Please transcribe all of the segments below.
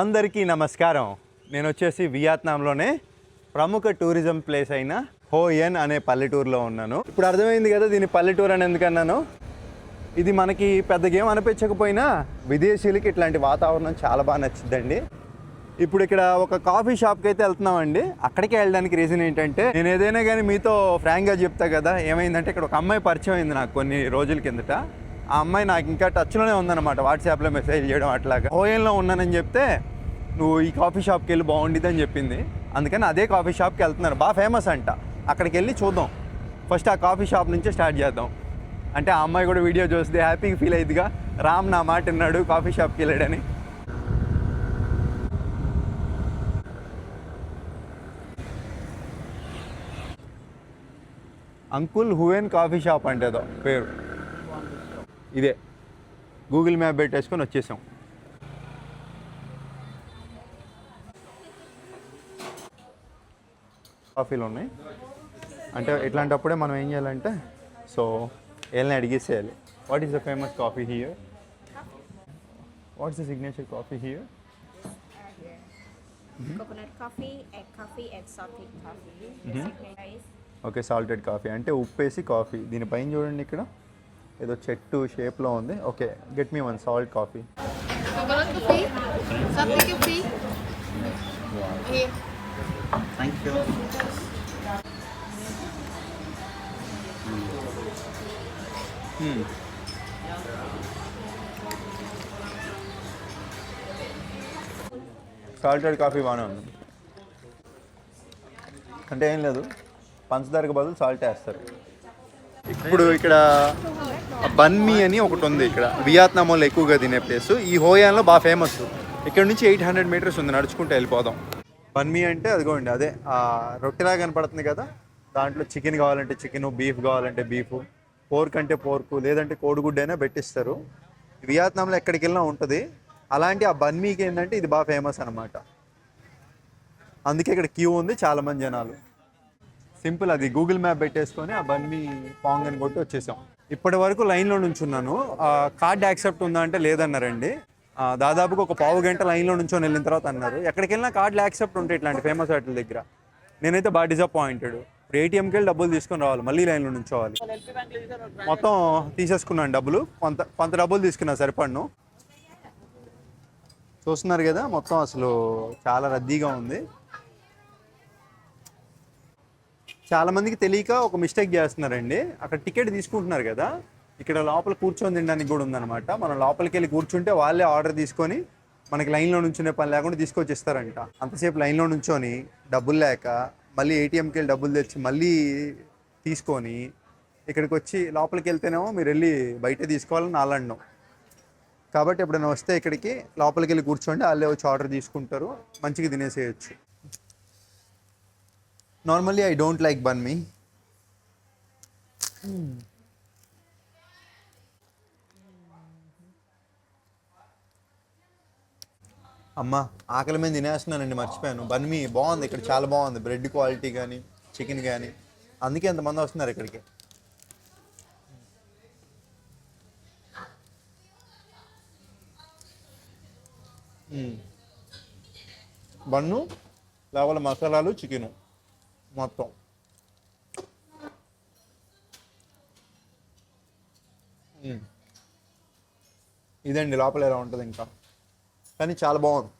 అందరికీ నమస్కారం. నేను వచ్చేసి వియత్నాంలోనే ప్రముఖ టూరిజం ప్లేస్ అయిన హో ఎన్ అనే పల్లెటూరులో ఉన్నాను. ఇప్పుడు అర్థమైంది కదా దీని పల్లెటూరు అని ఎందుకన్నాను. ఇది మనకి పెద్దగా ఏం అనిపించకపోయినా విదేశీయులకి ఇట్లాంటి వాతావరణం చాలా బాగా నచ్చిందండి. ఇప్పుడు ఇక్కడ ఒక కాఫీ షాప్కి అయితే వెళ్తున్నామండి. అక్కడికే వెళ్ళడానికి రీజన్ ఏంటంటే, నేను ఏదైనా కానీ మీతో ఫ్రాంక్గా చెప్తా కదా. ఏమైందంటే ఇక్కడ ఒక అమ్మాయి పరిచయం అయింది నాకు కొన్ని రోజుల కిందట. ఆ అమ్మాయి నాకు ఇంకా టచ్లోనే ఉందన్నమాట. వాట్సాప్లో మెసేజ్ చేయడం అట్లాగా. ఓఎన్లో ఉన్నానని చెప్తే నువ్వు ఈ కాఫీ షాప్కి వెళ్ళి బాగుండిద్ది అని చెప్పింది. అందుకని అదే కాఫీ షాప్కి వెళ్తున్నారు. బాగా ఫేమస్ అంట. అక్కడికి వెళ్ళి చూద్దాం. ఫస్ట్ ఆ కాఫీ షాప్ నుంచే స్టార్ట్ చేద్దాం. అంటే ఆ అమ్మాయి కూడా వీడియో చూస్తే హ్యాపీగా ఫీల్ అయ్యిద్దిగా, రామ్ నా మాట విన్నాడు కాఫీ షాప్కి వెళ్ళాడని. అంకుల్ హువెన్ కాఫీ షాప్ అంటే ఏదో పేరు. ఇదే గూగుల్ మ్యాప్ పెట్టేసుకొని వచ్చేసాం. కాఫీలు ఉన్నాయి అంటే ఇట్లాంటప్పుడే మనం ఏం చేయాలంటే, సో ఏళ్ళని అడిగేసేయాలి. What is the famous coffee here? What is the signature coffee here? Coconut coffee, egg salted coffee. Okay, salted coffee అంటే ఉప్పేసి కాఫీ. దీనిపైన చూడండి ఇక్కడ ఏదో చెట్టు షేప్లో ఉంది. Okay, get me one salt coffee. Coconut coffee, salted coffee. Here. Thank you. Salted coffee బాగానే ఉంది. అంటే ఏం లేదు, పంచదారకు బదులు సాల్ట్ వేస్తారు. ఇప్పుడు ఇక్కడ బన్మీ అని ఒకటి ఉంది. ఇక్కడ వియత్నాంలో ఎక్కువగా తినే ప్లేస్. ఈ హోయాన్లో బాగా ఫేమస్. ఇక్కడ నుంచి 800 మీటర్స్ ఉంది, నడుచుకుంటూ వెళ్ళిపోదాం. బన్మీ అంటే అదిగోండి అదే రొట్టెలా కనపడుతుంది కదా. దాంట్లో చికెన్ కావాలంటే చికెను, బీఫ్ కావాలంటే బీఫ్, పోర్క్ అంటే పోర్కు, లేదంటే కోడిగుడ్డు అయినా పెట్టిస్తారు. వియత్నాంలో ఎక్కడికి వెళ్ళినా ఉంటుంది. అలాంటి ఆ బన్మీకి ఏంటంటే ఇది బాగా ఫేమస్ అనమాట. అందుకే ఇక్కడ క్యూ ఉంది, చాలామంది జనాలు. సింపుల్, అది గూగుల్ మ్యాప్ పెట్టేసుకొని ఆ బన్మీ పాంగ్ అని కొట్టి వచ్చేసాం. ఇప్పటి వరకు లైన్లో నుంచున్నాను. కార్డ్ యాక్సెప్ట్ ఉందా అంటే లేదన్నారండి. దాదాపుగా ఒక పావు గంట లైన్లో నుంచొని వెళ్ళిన తర్వాత అన్నారు. ఎక్కడికి వెళ్ళినా కార్డులు యాక్సెప్ట్ ఉంటాయి ఇట్లాంటి ఫేమస్ వాటి దగ్గర. నేనైతే బాగా డిసప్పాయింటెడ్. ఇప్పుడు ఏటీఎంకి వెళ్ళి డబ్బులు తీసుకొని రావాలి, మళ్ళీ లైన్లో నుంచోవాలి. మొత్తం తీసేసుకున్నాను డబ్బులు, కొంత డబ్బులు తీసుకున్నా సరిపడను. చూస్తున్నారు కదా మొత్తం అసలు చాలా రద్దీగా ఉంది. చాలామందికి తెలియక ఒక మిస్టేక్ చేస్తున్నారండి. అక్కడ టికెట్ తీసుకుంటున్నారు కదా, ఇక్కడ లోపల కూర్చొని తినడానికి కూడా ఉందన్నమాట. మనం లోపలికి వెళ్ళి కూర్చుంటే వాళ్ళే ఆర్డర్ తీసుకొని మనకి లైన్లో నుంచునే పని లేకుండా తీసుకొచ్చి ఇస్తారంట. అంతసేపు లైన్లో నుంచొని డబ్బులు లేక మళ్ళీ ఏటీఎంకి వెళ్ళి డబ్బులు తెచ్చి మళ్ళీ తీసుకొని ఇక్కడికి వచ్చి లోపలికి వెళ్తేనేమో మీరు వెళ్ళి బయట తీసుకోవాలని అలాండం. కాబట్టి ఎప్పుడైనా వస్తే ఇక్కడికి లోపలికి వెళ్ళి కూర్చోండి, వాళ్ళే వచ్చి ఆర్డర్ తీసుకుంటారు, మంచిగా తినేసేయచ్చు. Normally I don't like banh mi. అమ్మ ఆకలి మీద తినేస్తున్నానండి, మర్చిపోయాను. బన్మీ బాగుంది ఇక్కడ, చాలా బాగుంది. బ్రెడ్ క్వాలిటీ కానీ చికెన్ కానీ, అందుకే ఎంతమంది వస్తున్నారు ఇక్కడికి. బన్ను లోపల మసాలాలు, చికెను మొత్తం. ఇదండి లోపల ఎలా ఉంటుంది ఇంకా, కానీ చాలా బాగుంది.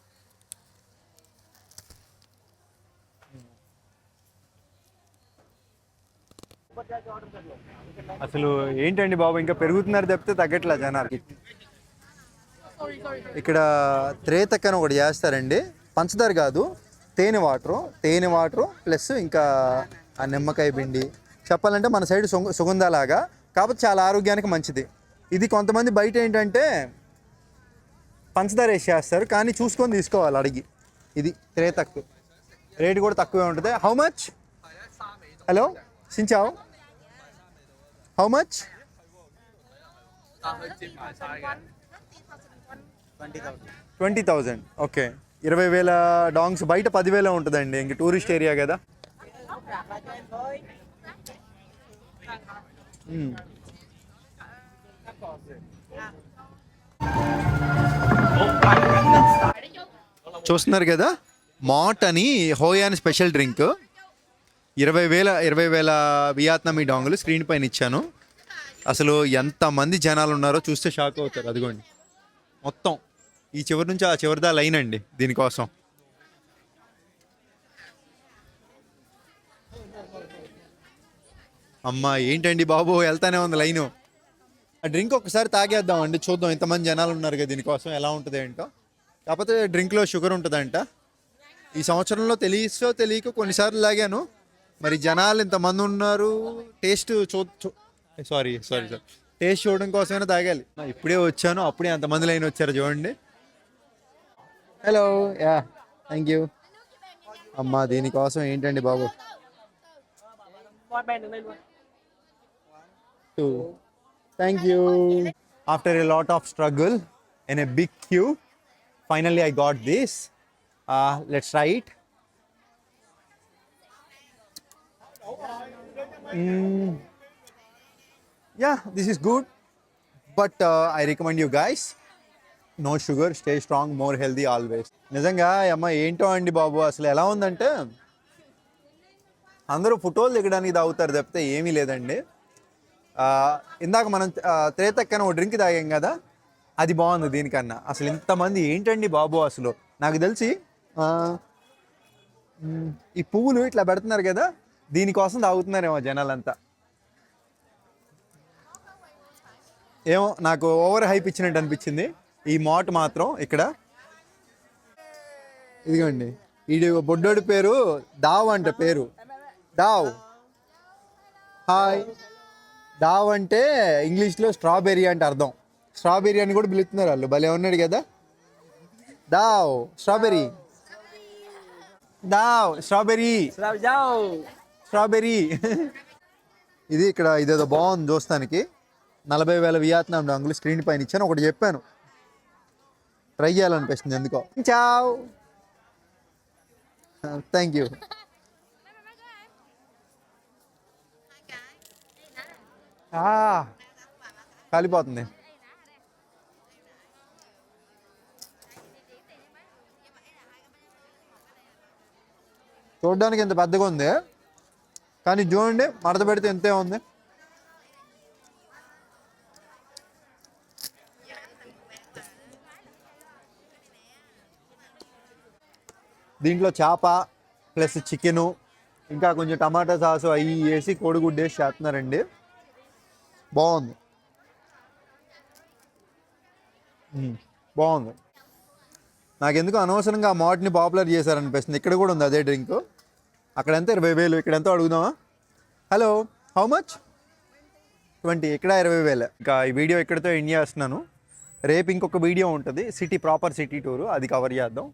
అసలు ఏంటండి బాబు, ఇంకా పెరుగుతున్నారు తప్పితే తగ్గట్లే జనాలకి. ఇక్కడ త్రేతక్ అని ఒకటి చేస్తారండి. పంచదార కాదు, తేనె వాటరు ప్లస్ ఇంకా ఆ నిమ్మకాయ పిండి. చెప్పాలంటే మన సైడ్ సుగంధలాగా, కాకపోతే చాలా ఆరోగ్యానికి మంచిది. ఇది కొంతమంది బయట ఏంటంటే పంచదార వేసి చేస్తారు, కానీ చూసుకొని తీసుకోవాలి అడిగి. ఇది త్రేతక్, రేటు కూడా తక్కువే ఉంటుంది. How much? హలో సించావ్, హౌ మచ్? 20,000. Okay, 20,000 dongs. బయట 10,000 ఉంటుందండి, ఇంక టూరిస్ట్ ఏరియా కదా. చూస్తున్నారు కదా, మాట్ అని Hoi An special drink. 20,000 Vietnamese డాంగులు screen పైన ఇచ్చాను. అసలు ఎంతమంది జనాలు ఉన్నారో చూస్తే షాక్ అవుతారు. అదిగోండి, మొత్తం ఈ చివరి నుంచి ఆ చివరిదా లైన్ అండి దీనికోసం. అమ్మా ఏంటండి బాబు, వెళ్తానే ఉంది లైను. ఆ డ్రింక్ ఒకసారి తాగేద్దామండి, చూద్దాం ఇంతమంది జనాలు ఉన్నారు కదా దీనికోసం ఎలా ఉంటుంది ఏంటో. కాకపోతే డ్రింక్లో షుగర్ ఉంటుందంట. ఈ సంవత్సరంలో తెలియక కొన్నిసార్లు లాగాను. మరి జనాలు ఇంతమంది ఉన్నారు, టేస్ట్ సారీ టేస్ట్ చూడడం కోసమైనా తాగాలి. ఇప్పుడే వచ్చాను, అప్పుడే అంతమంది లైన్ వచ్చారు చూడండి. Hello, yeah thank you. అమ్మా దీనికోసం ఏంటండి బాబు. 2 Thank you. After a lot of struggle in a big queue, finally I got this. Let's try it. Yeah, this is good. But I recommend you guys. No sugar, stay strong, more healthy always. నిజంగా అమ్మ ఏంటో అండి బాబు, అసలు ఎలా ఉందంటే అందరూ ఫోటోలు దిగడానికి తాగుతారు తప్పితే ఏమీ లేదండి. ఇందాక మనం త్రేతక్కన ఓ డ్రింక్ తాగాం కదా, అది బాగుంది దీనికన్నా. అసలు ఇంతమంది ఏంటండి బాబు, అసలు నాకు తెలిసి ఈ పువ్వులు ఇట్లా పెడుతున్నారు కదా, దీనికోసం తాగుతున్నారేమో జనాలంతా. ఏమో నాకు ఓవర్ హైప్ ఇచ్చినట్టు అనిపించింది ఈ మాట్ మాత్రం. ఇక్కడ ఇదిగోండి, ఈ బొడ్డోడి పేరు దావ్ అంట, పేరు దావ్. హాయ్. దావ్ అంటే ఇంగ్లీష్లో స్ట్రాబెర్రీ అంటే అర్థం. స్ట్రాబెర్రీ అని కూడా పిలుస్తున్నారు వాళ్ళు, భలే ఉన్నాడు కదా. దావ్ స్ట్రాబెర్రీ, దావ్ స్ట్రాబెర్రీ, స్ట్రాబెర్రీ. ఇది ఇక్కడ ఇదేదో బాగుంది చూస్తానికి. 40,000 వియత్నాం డాంగులు స్క్రీన్ పైన ఇచ్చాను. ఒకటి చెప్పాను, ట్రై చేయాలనిపిస్తుంది ఎందుకో. చావ్, థ్యాంక్ యూ. కాలిపోతుంది. చూడడానికి ఎంత పెద్దగా ఉంది, కానీ చూడండి మడత పెడితే ఎంతే ఉంది. దీంట్లో చేప ప్లస్ చికెను, ఇంకా కొంచెం టమాటా సాసు అవి వేసి కోడిగుడ్డు వేసి చేస్తున్నారండి. బాగుంది, బాగుంది. నాకెందుకు అనవసరంగా ఆ మాట్ని పాపులర్ చేశారనిపిస్తుంది. ఇక్కడ కూడా ఉంది అదే డ్రింక్. అక్కడ ఎంత 20,000, ఇక్కడ ఎంతో అడుగుదామా. Hello, how much? 20, ఇక్కడ 20,000. ఇంకా ఈ వీడియో ఇక్కడితో ఎండ్ చేస్తున్నాను. రేపు ఇంకొక వీడియో ఉంటుంది, ప్రాపర్ సిటీ టూరు, అది కవర్ చేద్దాం.